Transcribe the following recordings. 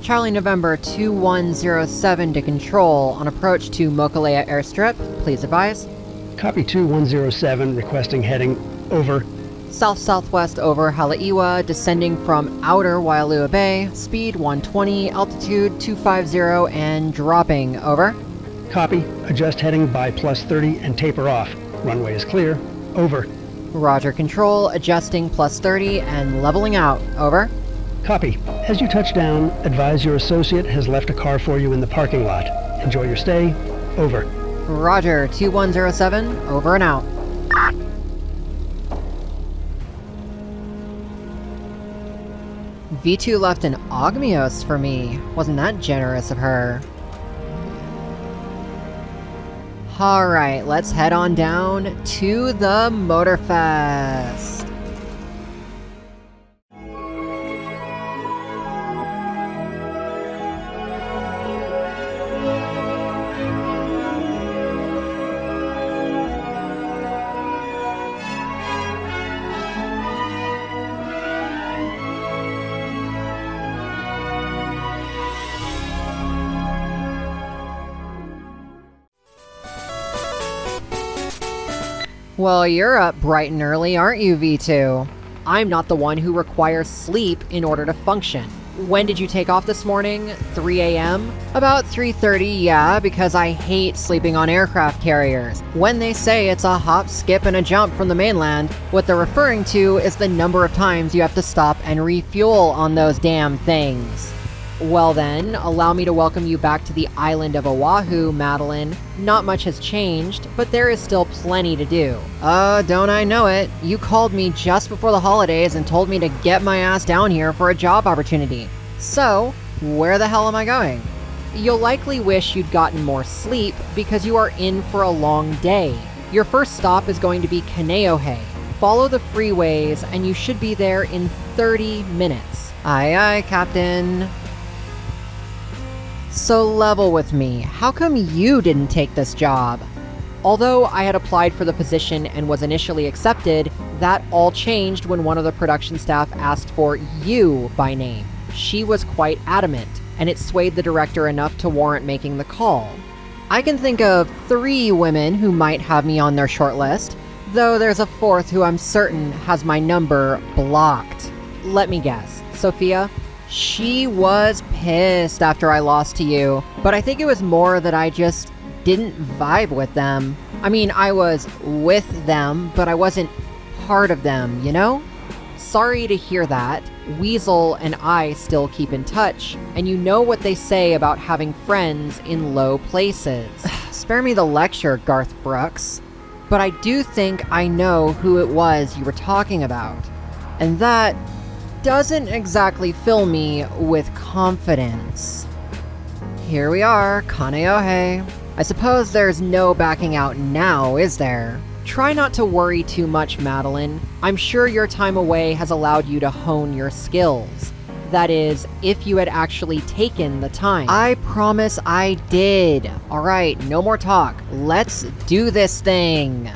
Charlie November 2107 to control on approach to Mokalea Airstrip. Please advise. Copy 2107, requesting heading over. South-southwest over Halaiwa, descending from outer Waialua Bay, speed 120, altitude 250, and dropping. Over. Copy. Adjust heading by +30 and taper off. Runway is clear. Over. Roger, control, adjusting +30 and leveling out. Over. Copy. As you touch down, advise your associate has left a car for you in the parking lot. Enjoy your stay. Over. Roger, 2107, over and out. V2 left an Ogmios for me. Wasn't that generous of her? Alright, let's head on down to the Motorfest. Well, you're up bright and early, aren't you, V2? I'm not the one who requires sleep in order to function. When did you take off this morning? 3 a.m.? About 3:30, yeah, because I hate sleeping on aircraft carriers. When they say it's a hop, skip, and a jump from the mainland, what they're referring to is the number of times you have to stop and refuel on those damn things. Well then, allow me to welcome you back to the island of Oahu, Madeline. Not much has changed, but there is still plenty to do. Don't I know it? You called me just before the holidays and told me to get my ass down here for a job opportunity. So, where the hell am I going? You'll likely wish you'd gotten more sleep because you are in for a long day. Your first stop is going to be Kaneohe. Follow the freeways and you should be there in 30 minutes. Aye aye, Captain. So level with me, how come you didn't take this job? Although I had applied for the position and was initially accepted, that all changed when one of the production staff asked for you by name. She was quite adamant, and it swayed the director enough to warrant making the call. I can think of 3 women who might have me on their shortlist, though there's a 4th who I'm certain has my number blocked. Let me guess, Sophia? She was pissed after I lost to you, but I think it was more that I just didn't vibe with them. I mean, I was with them, but I wasn't part of them, you know? Sorry to hear that. Weasel and I still keep in touch, and you know what they say about having friends in low places. Spare me the lecture, Garth Brooks. But I do think I know who it was you were talking about, and that doesn't exactly fill me with confidence. Here we are, Kaneohe. I suppose there's no backing out now, is there? Try not to worry too much, Madeline. I'm sure your time away has allowed you to hone your skills. That is, if you had actually taken the time. I promise I did. Alright, no more talk. Let's do this thing.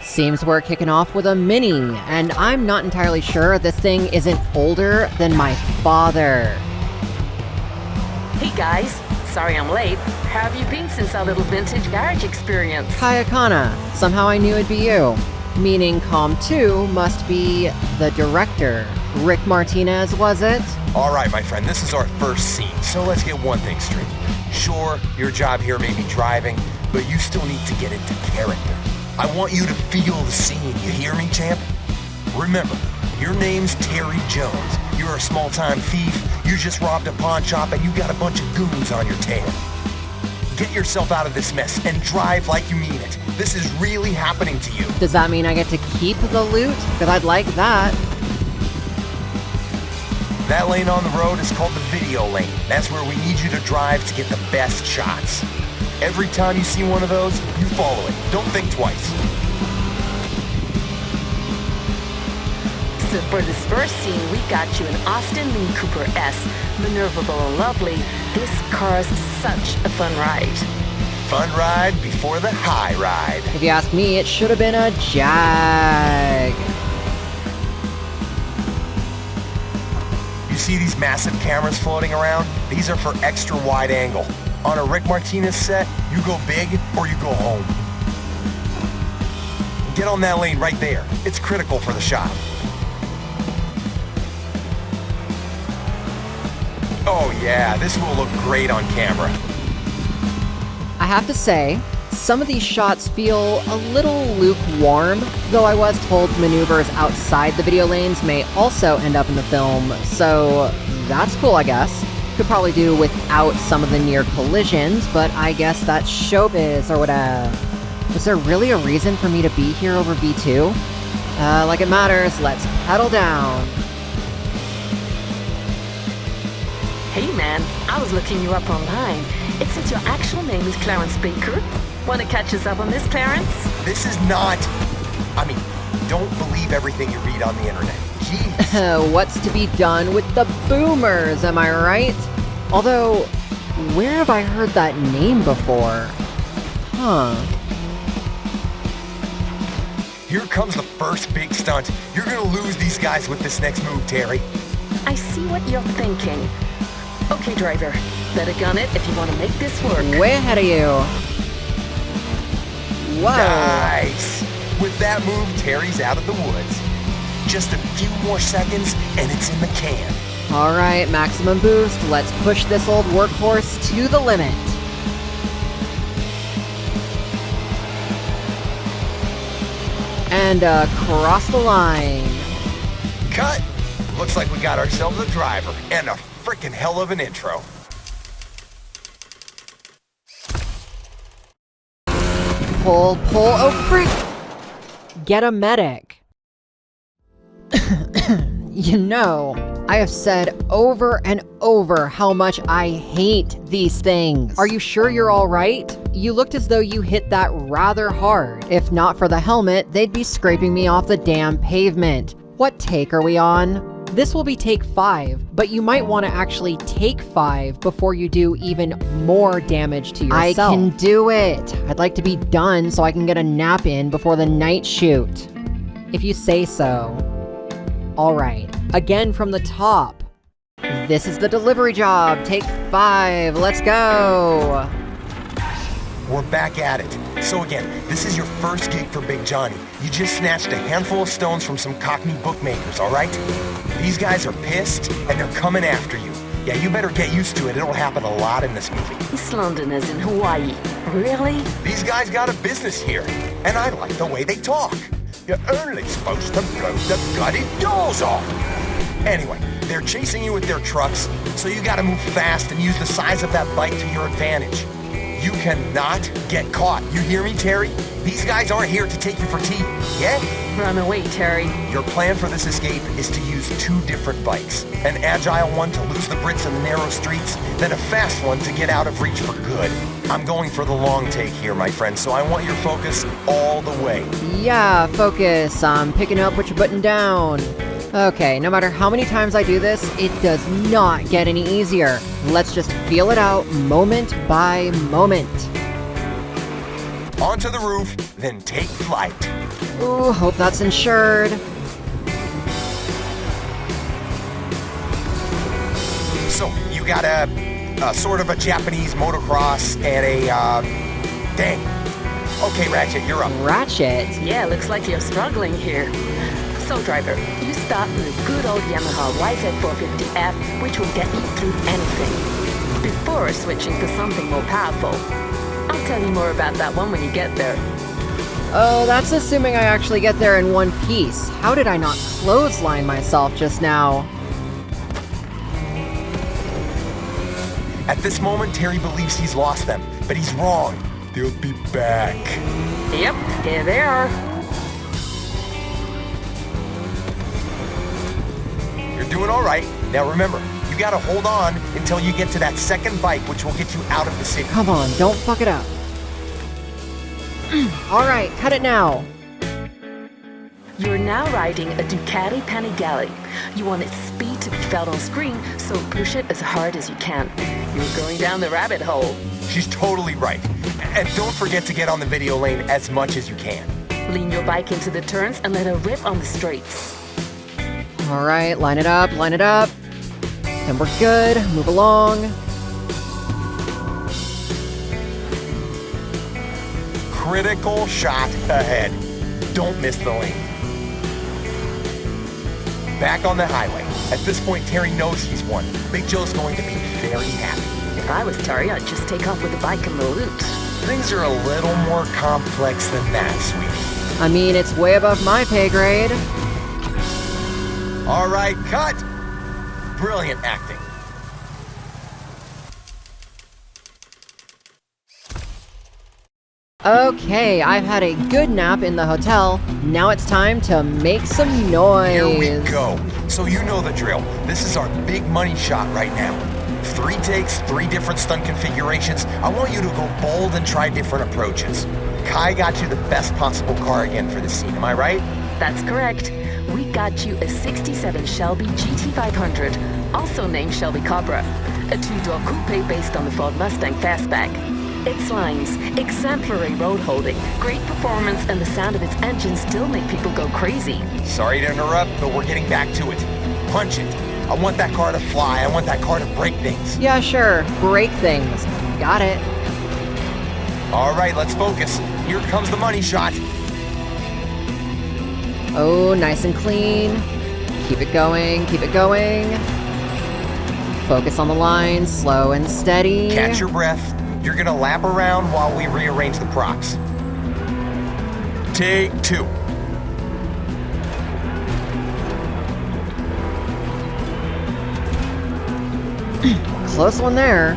Seems we're kicking off with a Mini, and I'm not entirely sure this thing isn't older than my father. Hey guys, sorry I'm late. How have you been since our little vintage garage experience? Kayakana, somehow I knew it'd be you. Meaning Com 2 must be the director. Rick Martinez, was it? Alright, my friend, this is our first scene, so let's get one thing straight. Sure, your job here may be driving, but you still need to get into character. I want you to feel the scene, you hear me, champ? Remember, your name's Terry Jones. You're a small-time thief, you just robbed a pawn shop, and you got a bunch of goons on your tail. Get yourself out of this mess and drive like you mean it. This is really happening to you. Does that mean I get to keep the loot? Because I'd like that. That lane on the road is called the video lane. That's where we need you to drive to get the best shots. Every time you see one of those, you follow it. Don't think twice. So for this first scene, we got you an Austin Mini Cooper S. Maneuverable and lovely. This car's such a fun ride. Fun ride before the HiRide. If you ask me, it should have been a Jag. see these massive cameras floating around? These are for extra wide angle. On a Rick Martinez set, you go big or you go home. Get on that lane right there. It's critical for the shot. Oh yeah, this will look great on camera. I have to say, some of these shots feel a little lukewarm, though I was told maneuvers outside the video lanes may also end up in the film, so that's cool, I guess. Could probably do without some of the near collisions, but I guess that's showbiz or whatever. Was there really a reason for me to be here over V2? Like it matters, let's pedal down. Hey man, I was looking you up online. It says your actual name is Clarence Baker. Want to catch us up on this, Clarence? This is not... I mean, don't believe everything you read on the internet. Jeez. What's to be done with the boomers, am I right? Although, where have I heard that name before? Huh. Here comes the first big stunt. You're gonna lose these guys with this next move, Terry. I see what you're thinking. Okay, driver, better gun it if you want to make this work. Way ahead of you. Whoa. Nice. With that move, Terry's out of the woods. Just a few more seconds, and it's in the can. All right, maximum boost. Let's push this old workhorse to the limit. And cross the line. Cut. Looks like we got ourselves a driver and a frickin' hell of an intro. Pull, oh freak! Get a medic. You know, I have said over and over how much I hate these things. Are you sure you're all right? You looked as though you hit that rather hard. If not for the helmet, they'd be scraping me off the damn pavement. What take are we on? This will be take 5, but you might want to actually take 5 before you do even more damage to yourself. I can do it! I'd like to be done so I can get a nap in before the night shoot. If you say so. Alright, again from the top. This is the delivery job, take 5, let's go! We're back at it. So again, this is your first gig for Big Johnny. You just snatched a handful of stones from some Cockney bookmakers, alright? These guys are pissed, and they're coming after you. Yeah, you better get used to it. It'll happen a lot in this movie. East Londoners in Hawaii. Really? These guys got a business here, and I like the way they talk. You're only supposed to blow the bloody doors off. Anyway, they're chasing you with their trucks, so you gotta move fast and use the size of that bike to your advantage. You cannot get caught. You hear me, Terry? These guys aren't here to take you for tea, yeah? Run away, Terry. Your plan for this escape is to use 2 different bikes. An agile one to lose the Brits in the narrow streets, then a fast one to get out of reach for good. I'm going for the long take here, my friend, so I want your focus all the way. Yeah, focus. I'm picking up what you're putting down. Okay, no matter how many times I do this, it does not get any easier. Let's just feel it out moment by moment. Onto the roof, then take flight. Ooh, hope that's insured. So, you got a sort of a Japanese motocross and a, dang. Okay, Ratchet, you're up. Ratchet? Yeah, looks like you're struggling here. So, driver, you start with a good old Yamaha YZ450F, which will get you through anything, before switching to something more powerful. I'll tell you more about that one when you get there. Oh, that's assuming I actually get there in one piece. How did I not clothesline myself just now? At this moment, Terry believes he's lost them, but he's wrong. They'll be back. Yep, here they are. You're doing all right. Now remember, you gotta hold on until you get to that second bike, which will get you out of the city. Come on, don't fuck it up. Alright, cut it now. You're now riding a Ducati Panigale. You want its speed to be felt on screen, so push it as hard as you can. You're going down the rabbit hole. She's totally right. And don't forget to get on the video lane as much as you can. Lean your bike into the turns and let her rip on the straights. Alright, line it up, line it up. And we're good. Move along. Critical shot ahead. Don't miss the lane. Back on the highway. At this point, Terry knows he's won. Big Joe's going to be very happy. If I was Terry, I'd just take off with the bike and the loot. Things are a little more complex than that, sweetie. I mean, it's way above my pay grade. All right, cut! Brilliant acting. Okay, I've had a good nap in the hotel. Now it's time to make some noise. Here we go. So you know the drill. This is our big money shot right now. 3 takes, 3 different stunt configurations. I want you to go bold and try different approaches. Kai got you the best possible car again for the scene, am I right? That's correct. We got you a 67 Shelby GT500, also named Shelby Cobra. A 2-door coupe based on the Ford Mustang Fastback. Its lines, exemplary road holding, great performance, and the sound of its engine still make people go crazy. Sorry to interrupt, but we're getting back to it. Punch it. I want that car to fly. I want that car to break things. Yeah, sure. Break things. Got it. All right, let's focus. Here comes the money shot. Oh, nice and clean. Keep it going. Keep it going. Focus on the line. Slow and steady. Catch your breath. You're gonna lap around while we rearrange the props. Take 2. Close one there.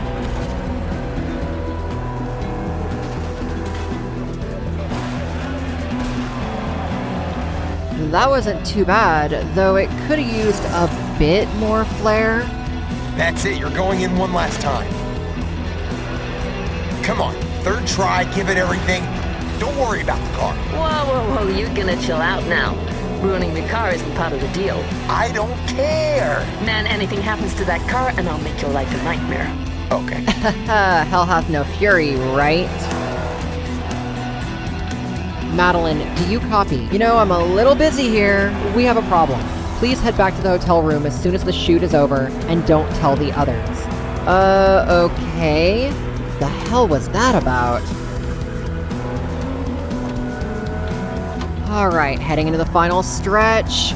That wasn't too bad, though it could have used a bit more flair. That's it, you're going in one last time. Come on, 3rd try, give it everything. Don't worry about the car. Whoa, you're gonna chill out now. Ruining the car isn't part of the deal. I don't care. Man, anything happens to that car and I'll make your life a nightmare. Okay. Hell hath no fury, right? Madeline, do you copy? You know, I'm a little busy here. We have a problem. Please head back to the hotel room as soon as the shoot is over, and don't tell the others. Okay. The hell was that about? Alright, heading into the final stretch.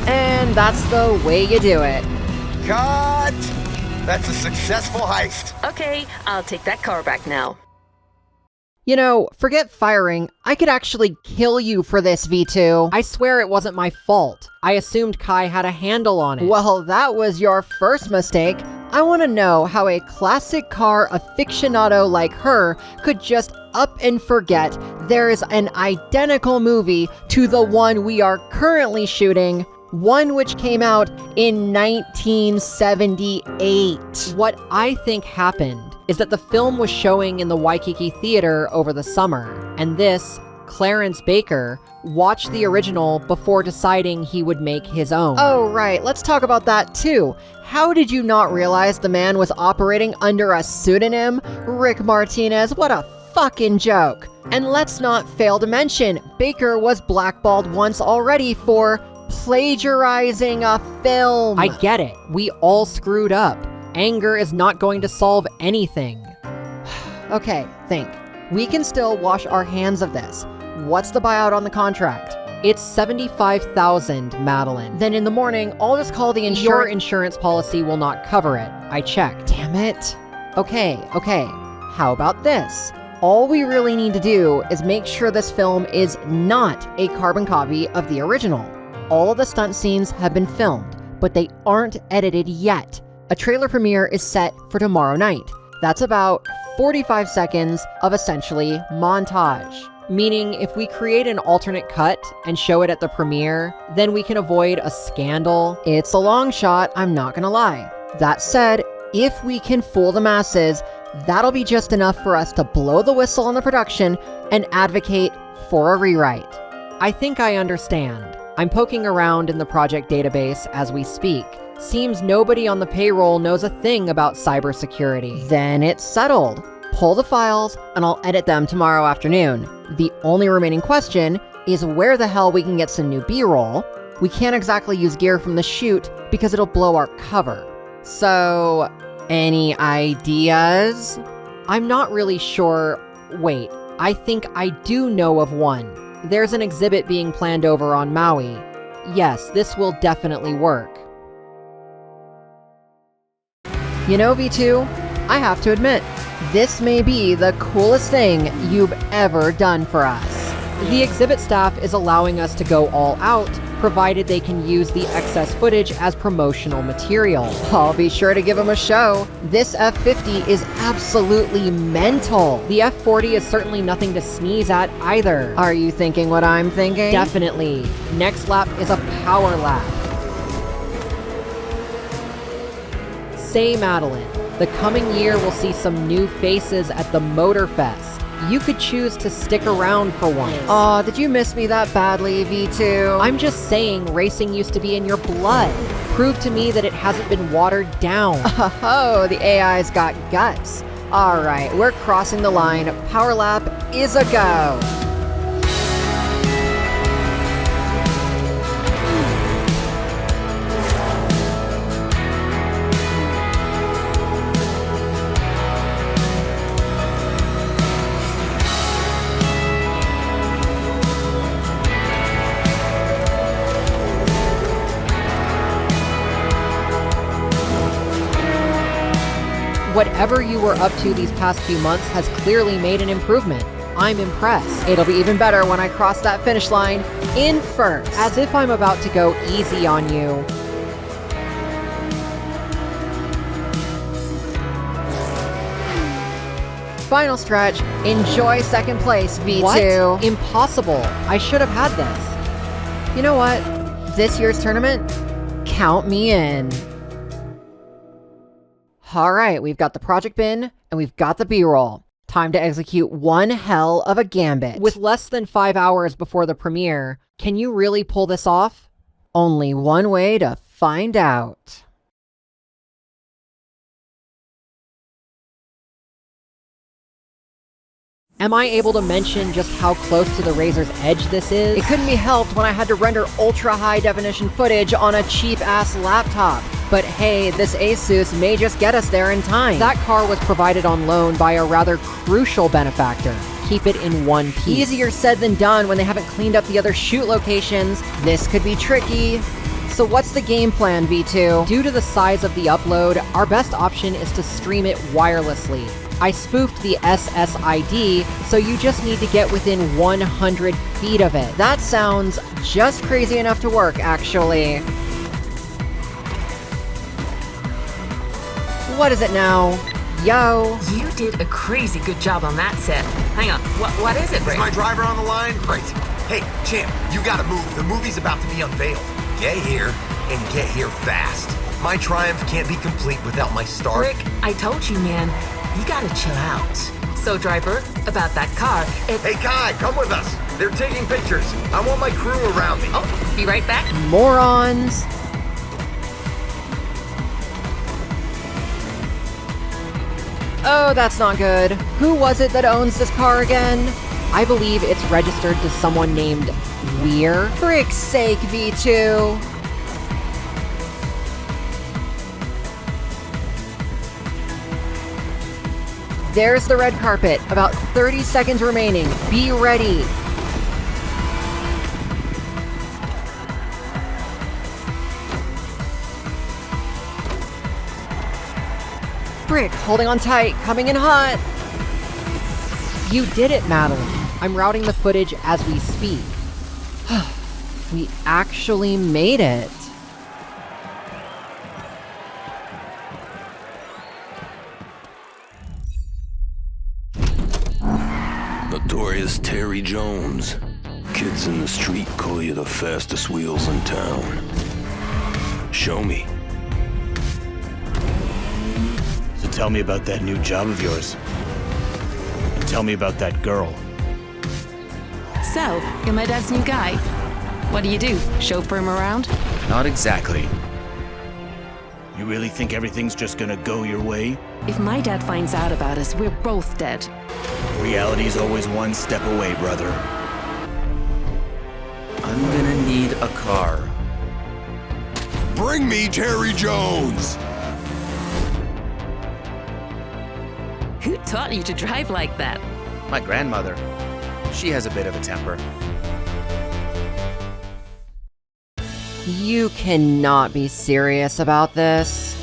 And that's the way you do it. Cut! That's a successful heist. Okay, I'll take that car back now. You know, forget firing. I could actually kill you for this, V2. I swear it wasn't my fault. I assumed Kai had a handle on it. Well, that was your first mistake. I want to know how a classic car aficionado like her could just up and forget there's an identical movie to the one we are currently shooting, one which came out in 1978. What I think happened is that the film was showing in the Waikiki Theater over the summer, and this, Clarence Baker, watched the original before deciding he would make his own. Oh, right, let's talk about that too. How did you not realize the man was operating under a pseudonym? Rick Martinez, what a fucking joke. And let's not fail to mention, Baker was blackballed once already for plagiarizing a film. I get it. We all screwed up. Anger is not going to solve anything. Okay, think. We can still wash our hands of this. What's the buyout on the contract? It's $75,000, Madeline. Then in the morning, I'll just call the insurance. Your insurance policy will not cover it. I checked. Damn it. Okay. How about this? All we really need to do is make sure this film is not a carbon copy of the original. All of the stunt scenes have been filmed, but they aren't edited yet. A trailer premiere is set for tomorrow night. That's about 45 seconds of essentially montage. Meaning, if we create an alternate cut and show it at the premiere, then we can avoid a scandal. It's a long shot, I'm not gonna lie. That said, if we can fool the masses, that'll be just enough for us to blow the whistle on the production and advocate for a rewrite. I think I understand. I'm poking around in the project database as we speak. Seems nobody on the payroll knows a thing about cybersecurity. Then it's settled. Pull the files, and I'll edit them tomorrow afternoon. The only remaining question is where the hell we can get some new B-roll, we can't exactly use gear from the chute because it'll blow our cover. So, any ideas? I'm not really sure. Wait, I think I do know of one. There's an exhibit being planned over on Maui. Yes, this will definitely work. You know, V2, I have to admit, this may be the coolest thing you've ever done for us. The exhibit staff is allowing us to go all out, provided they can use the excess footage as promotional material. I'll be sure to give them a show. This F-50 is absolutely mental. The F-40 is certainly nothing to sneeze at either. Are you thinking what I'm thinking? Definitely. Next lap is a power lap. Say, Madeline, the coming year will see some new faces at the Motorfest. You could choose to stick around for once. Aw, did you miss me that badly, V2? I'm just saying, racing used to be in your blood. Prove to me that it hasn't been watered down. Oh, the AI's got guts. Alright, we're crossing the line. Power lap is a go. Whatever you were up to these past few months has clearly made an improvement. I'm impressed. It'll be even better when I cross that finish line in first. As if I'm about to go easy on you. Final stretch. Enjoy second place, V2. What? Impossible. I should have had this. You know what? This year's tournament? Count me in. Alright, we've got the project bin, and we've got the B-roll. Time to execute one hell of a gambit. With less than 5 hours before the premiere, can you really pull this off? Only one way to find out. Am I able to mention just how close to the razor's edge this is? It couldn't be helped when I had to render ultra-high definition footage on a cheap-ass laptop. But hey, this Asus may just get us there in time. That car was provided on loan by a rather crucial benefactor. Keep it in one piece. Easier said than done when they haven't cleaned up the other shoot locations. This could be tricky. So what's the game plan, V2? Due to the size of the upload, our best option is to stream it wirelessly. I spoofed the SSID, so you just need to get within 100 feet of it. That sounds just crazy enough to work, actually. What is it now? Yo. You did a crazy good job on that set. Hang on, what is it, Rick? Is my driver on the line? Great. Hey, champ, you gotta move. The movie's about to be unveiled. Get here, and get here fast. My triumph can't be complete without my star. Rick, I told you, man. You gotta chill out. So, driver, about that car, Hey, Kai, come with us. They're taking pictures. I want my crew around me. Oh, be right back. Morons. Oh, that's not good. Who was it that owns this car again? I believe it's registered to someone named Weir. Frick's sake, V2. There's the red carpet. About 30 seconds remaining. Be ready. Frick, holding on tight, coming in hot. You did it, Madeline. I'm routing the footage as we speak. We actually made it. Notorious Terry Jones. Kids in the street call you the fastest wheels in town. Show me. So tell me about that new job of yours. And tell me about that girl. So, you're my dad's new guy. What do you do? Chauffeur him around? Not exactly. You really think everything's just gonna go your way? If my dad finds out about us, we're both dead. Reality's always one step away, brother. I'm gonna need a car. Bring me Terry Jones! Who taught you to drive like that? My grandmother. She has a bit of a temper. You cannot be serious about this.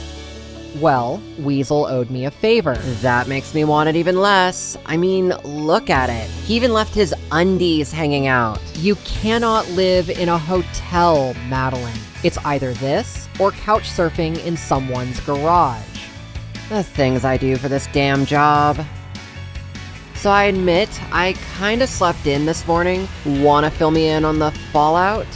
Well, Weasel owed me a favor. That makes me want it even less. I mean, look at it. He even left his undies hanging out. You cannot live in a hotel, Madeline. It's either this or couch surfing in someone's garage. The things I do for this damn job. So I admit, I kinda slept in this morning. Wanna fill me in on the fallout?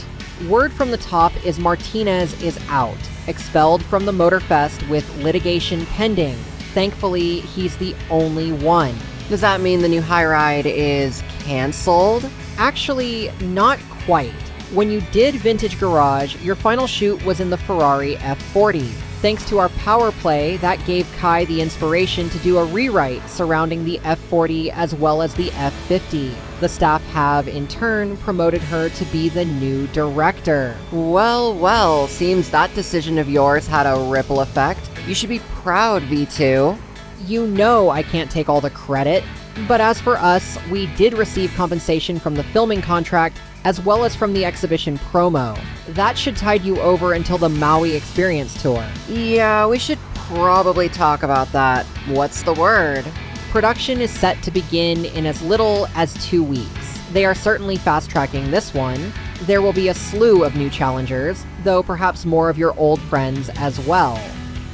Word from the top is Martinez is out, expelled from the Motorfest with litigation pending. Thankfully, he's the only one. Does that mean the new HiRide is cancelled? Actually, not quite. When you did Vintage Garage, your final shoot was in the Ferrari F40. Thanks to our power play, that gave Kai the inspiration to do a rewrite surrounding the F40 as well as the F50. The staff have, in turn, promoted her to be the new director. Well, seems that decision of yours had a ripple effect. You should be proud, V2. You know I can't take all the credit, but as for us, we did receive compensation from the filming contract as well as from the exhibition promo. That should tide you over until the Maui Experience Tour. Yeah, we should probably talk about that. What's the word? Production is set to begin in as little as 2 weeks. They are certainly fast-tracking this one. There will be a slew of new challengers, though perhaps more of your old friends as well.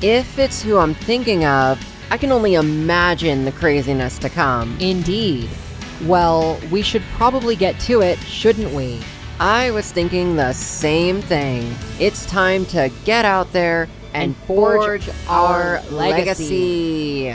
If it's who I'm thinking of, I can only imagine the craziness to come. Indeed. Well, we should probably get to it, shouldn't we? I was thinking the same thing. It's time to get out there and forge our legacy.